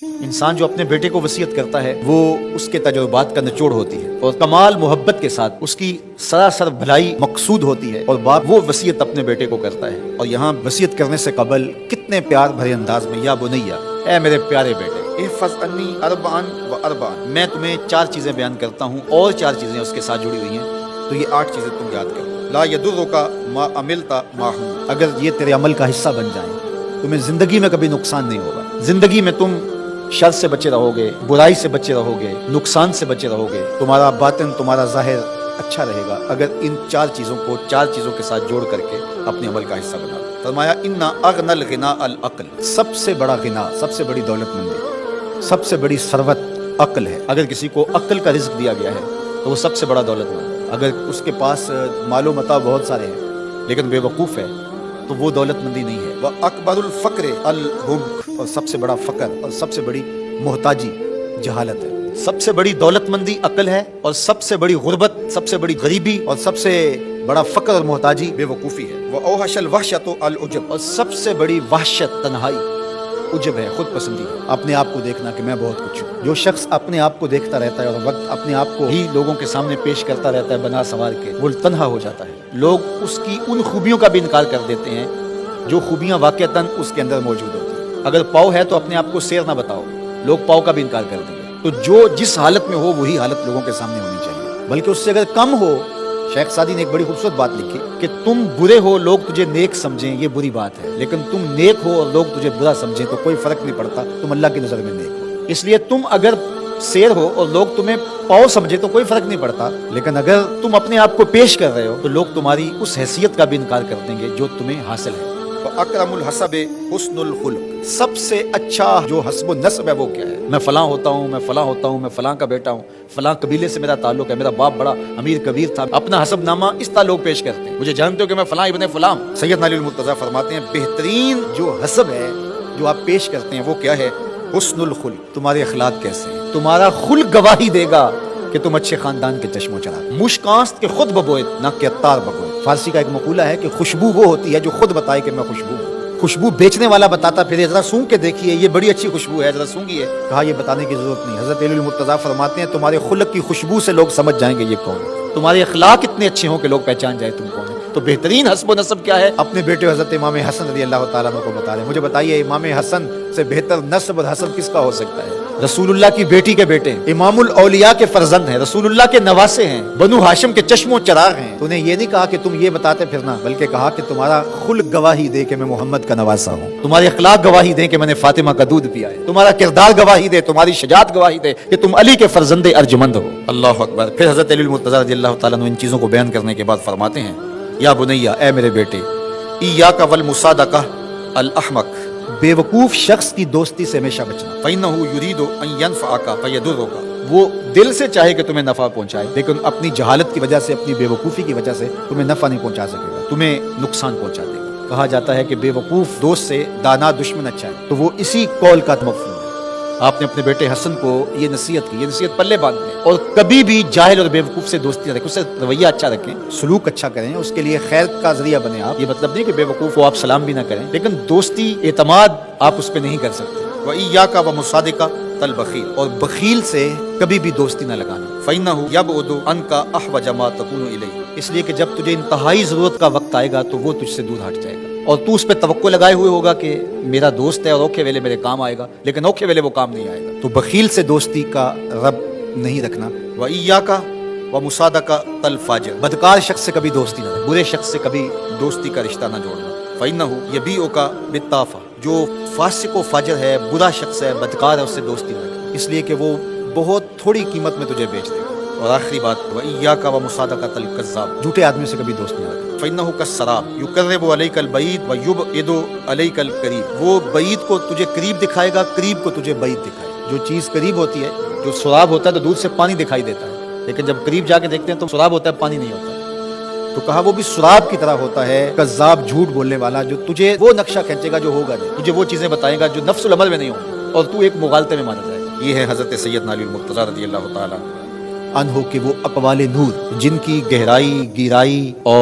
انسان جو اپنے بیٹے کو وصیت کرتا ہے وہ اس کے تجربات کا نچوڑ ہوتی ہے اور کمال محبت کے ساتھ اس کی سراسر بھلائی مقصود ہوتی ہے، اور باپ وہ وصیت اپنے بیٹے کو کرتا ہے۔ اور یہاں وصیت کرنے سے قبل کتنے پیار بھرے انداز میں، یا بنیا، اے میرے پیارے بیٹے، احفظ انی اربعا و اربعا، میں تمہیں 4 چیزیں بیان کرتا ہوں اور 4 چیزیں اس کے ساتھ جڑی ہوئی ہیں، تو یہ 8 چیزیں تم یاد کرو۔ لا یضرک ما عملت معہم، اگر یہ تیرے عمل کا حصہ بن جائیں تمہیں زندگی میں کبھی نقصان نہیں ہوگا۔ زندگی میں تم شر سے بچے رہو گے، برائی سے بچے رہو گے، نقصان سے بچے رہو گے، تمہارا باطن، تمہارا ظاہر اچھا رہے گا اگر ان 4 چیزوں کو 4 چیزوں کے ساتھ جوڑ کر کے اپنے عمل کا حصہ بنا۔ فرمایا ان اغنى الغناء العقل، سب سے بڑا غنا، سب سے بڑی دولت مندی، سب سے بڑی ثروت عقل ہے۔ اگر کسی کو عقل کا رزق دیا گیا ہے تو وہ سب سے بڑا دولت مند ہے۔ اگر اس کے پاس مال و متاع بہت سارے ہیں لیکن بے وقوف ہے تو وہ دولت مندی نہیں ہے۔ وَأَكْبَرُ الْفَقْرِ الْحُمْقُ، اور سب سے بڑا فقر اور سب سے بڑی محتاجی جہالت ہے۔ سب سے بڑی دولت مندی عقل ہے، اور سب سے بڑی غربت، سب سے بڑی غریبی اور سب سے بڑا فقر اور محتاجی بے وقوفی ہے۔ وَأَوْحَشَ الْوَحْشَةُ الْعُجْبُ، اور سب سے بڑی وحشت تنہائی عجب ہے، خود پسندی ہے، اپنے آپ کو دیکھنا کہ میں بہت کچھ ہوں۔ جو شخص اپنے آپ کو دیکھتا رہتا ہے اور وقت اپنے آپ کو ہی لوگوں کے سامنے پیش کرتا رہتا ہے بنا سوار کے، وہ تنہا ہو جاتا ہے۔ لوگ اس کی ان خوبیوں کا بھی انکار کر دیتے ہیں جو خوبیاں واقعتاً اس کے اندر موجود ہوتی ہیں۔ اگر پاؤ ہے تو اپنے آپ کو سیر نہ بتاؤ، لوگ پاؤ کا بھی انکار کر دیں گے۔ تو جو جس حالت میں ہو وہی حالت لوگوں کے سامنے ہونی چاہیے، بلکہ اس سے اگر کم ہو۔ شیخ سعدی نے ایک بڑی خوبصورت بات لکھی کہ تم برے ہو، لوگ تجھے نیک سمجھیں، یہ بری بات ہے، لیکن تم نیک ہو اور لوگ تجھے برا سمجھیں تو کوئی فرق نہیں پڑتا، تم اللہ کی نظر میں نیک ہو۔ اس لیے تم اگر سیر ہو اور لوگ تمہیں پاؤ سمجھے تو کوئی فرق نہیں پڑتا، لیکن اگر تم اپنے آپ کو پیش کر رہے ہو تو لوگ تمہاری اس حیثیت کا بھی انکار کر دیں گے جو تمہیں حاصل ہے۔ اکرم الحسب حسن الخلق، سب سے اچھا جو حسب و نسب ہے وہ کیا ہے؟ میں فلاں ہوتا ہوں، میں فلاں ہوتا ہوں، میں فلاں کا بیٹا ہوں، فلاں قبیلے سے میرا تعلق ہے، میرا باپ بڑا امیر کبیر تھا، اپنا حسب نامہ اس طرح لوگ پیش کرتے ہیں، مجھے جانتے ہو کہ میں فلاں ابن فلاں۔ سید علی المرتضیٰ فرماتے ہیں بہترین جو حسب ہے جو آپ پیش کرتے ہیں وہ کیا ہے؟ حسن الخلق، تمہارے اخلاق کیسے ہیں، تمہارا خلق گواہی دے گا کہ تم اچھے خاندان کے چشم و چراغ۔ مشکانست کے خود ببوئے نہ کہ عطار ببوئے۔ فارسی کا ایک مقولہ ہے کہ خوشبو وہ ہوتی ہے جو خود بتائے کہ میں خوشبو ہوں۔ خوشبو بیچنے والا بتاتا پھر ذرا سونگ کے دیکھیے یہ بڑی اچھی خوشبو ہے، ذرا سونگیے، کہا یہ بتانے کی ضرورت نہیں۔ حضرت علی المرتضیٰ فرماتے ہیں تمہارے خلق کی خوشبو سے لوگ سمجھ جائیں گے یہ کون ہے، تمہارے اخلاق اتنے اچھے ہوں کہ لوگ پہچان جائیں تم کون ہے۔ تو بہترین حسب و نسب کیا ہے؟ اپنے بیٹے حضرت امام حسن رضی اللہ تعالیٰ عنہ کو بتا رہے ہیں، مجھے بتائیے امام حسن سے بہتر نسب اور حسب کس کا ہو سکتا ہے؟ رسول اللہ کی بیٹی کے بیٹے ہیں، امام الاولیاء کے فرزند ہیں، رسول اللہ کے نواسے ہیں، بنو ہاشم کے چشم و چراغ ہیں۔ تو انہیں یہ نہیں کہا کہ تم یہ بتاتے پھرنا، بلکہ کہا کہ تمہارا خلق گواہی دے کہ میں محمد کا نواسا ہوں، تمہارے اخلاق گواہی دیں کہ میں نے فاطمہ کا دودھ پیا ہے، تمہارا کردار گواہی دے، تمہاری شجاعت گواہی دے کہ تم علی کے فرزند ارجمند ہو۔ اللہ اکبر۔ پھر حضرت علی المرتضیٰ رضی اللہ تعالیٰ عنہ ان چیزوں کو بیان کرنے کے بعد فرماتے ہیں یا بنیا، اے میرے بیٹے، ایاک والمصادقہ الاحمق، بے وقوف شخص کی دوستی سے ہمیشہ بچنا۔ فإنہ یرید ان ینفعک فیضرک، وہ دل سے چاہے کہ تمہیں نفع پہنچائے لیکن اپنی جہالت کی وجہ سے، اپنی بے وقوفی کی وجہ سے تمہیں نفع نہیں پہنچا سکے گا، تمہیں نقصان پہنچا دے گا۔ کہا جاتا ہے کہ بے وقوف دوست سے دانا دشمن اچھا ہے، تو وہ اسی قول کا مفہوم ہے۔ آپ نے اپنے بیٹے حسن کو یہ نصیحت کی، یہ نصیحت پلے باندھ لیں، اور کبھی بھی جاہل اور بے وقوف سے دوستی رکھیں، اس سے رویہ اچھا رکھیں، سلوک اچھا کریں، اس کے لیے خیر کا ذریعہ بنیں آپ۔ یہ مطلب نہیں کہ بے وقوف کو آپ سلام بھی نہ کریں، لیکن دوستی اعتماد آپ اس پہ نہیں کر سکتے۔ وَإِيَّاكَ وَمُصَادِقَةَ الْبَخِيلِ، اور بخیل سے کبھی بھی دوستی نہ لگانا۔ فَإِنَّهُ يَبْعُدُ عَنْكَ أَحْوَجَ مَا تَكُونُ إِلَيْهِ، اس لیے کہ جب تجھے انتہائی ضرورت کا وقت آئے گا تو وہ تجھ سے دور ہٹ جائے گا، اور تو اس پہ توقع لگائے ہوئے ہوگا کہ میرا دوست ہے اور اوکھے ویلے میرے کام آئے گا، لیکن اوکھے ویلے وہ کام نہیں آئے گا۔ تو بخیل سے دوستی کا رب نہیں رکھنا۔ وَإِيَّاكَ وَمُصَادَقَةَ الْفَاجِرِ، بدکار شخص سے کبھی دوستی نہ رکھنا، برے شخص سے کبھی دوستی کا رشتہ نہ جوڑنا۔ فَإِنَّهُ يَبِيعُكَ بِالطَّافَةِ، جو فاسق و فاجر ہے، برا شخص ہے، بدکار ہے، اس سے دوستی نہ رکھنا، اس لیے کہ وہ بہت تھوڑی قیمت میں تجھے بیچ دے گا۔ اور آخری بات، وَإِيَّاكَ وَمُصَادَقَةَ الْكَذَّابِ، جھوٹے آدمی سے کبھی دوستی نہ رکھنا۔ فَإِنَّهُ كَالسَّرَابِ يُقَرِّبُ عَلَيْكَ الْبَعِيدَ وَيُبْعِدُ عَلَيْكَ الْقَرِيبَ، وہ بعید کو تجھے قریب دکھائے گا، قریب کو تجھے بعید دکھائے گا۔ جو چیز قریب ہوتی ہے، جو سراب ہوتا ہے تو دور سے پانی دکھائی دیتا ہے، لیکن جب قریب جا کے دیکھتے ہیں تو سراب ہوتا ہے، پانی نہیں ہوتا۔ تو کہا وہ بھی سراب کی طرح ہوتا ہے، کذاب، جھوٹ بولنے والا، جو تجھے وہ نقشہ کھینچے گا جو ہوگا نہیں، تجھے وہ چیزیں بتائے گا جو نفس العمل میں نہیں ہوں گی، اور تو ایک مغالطے میں مانا جائے گا۔ یہ ہے حضرت سیدنا علی المرتضیٰ رضی اللہ تعالیٰ عنہ کہ وہ اقوال نور جن کی گہرائی، گیرائی اور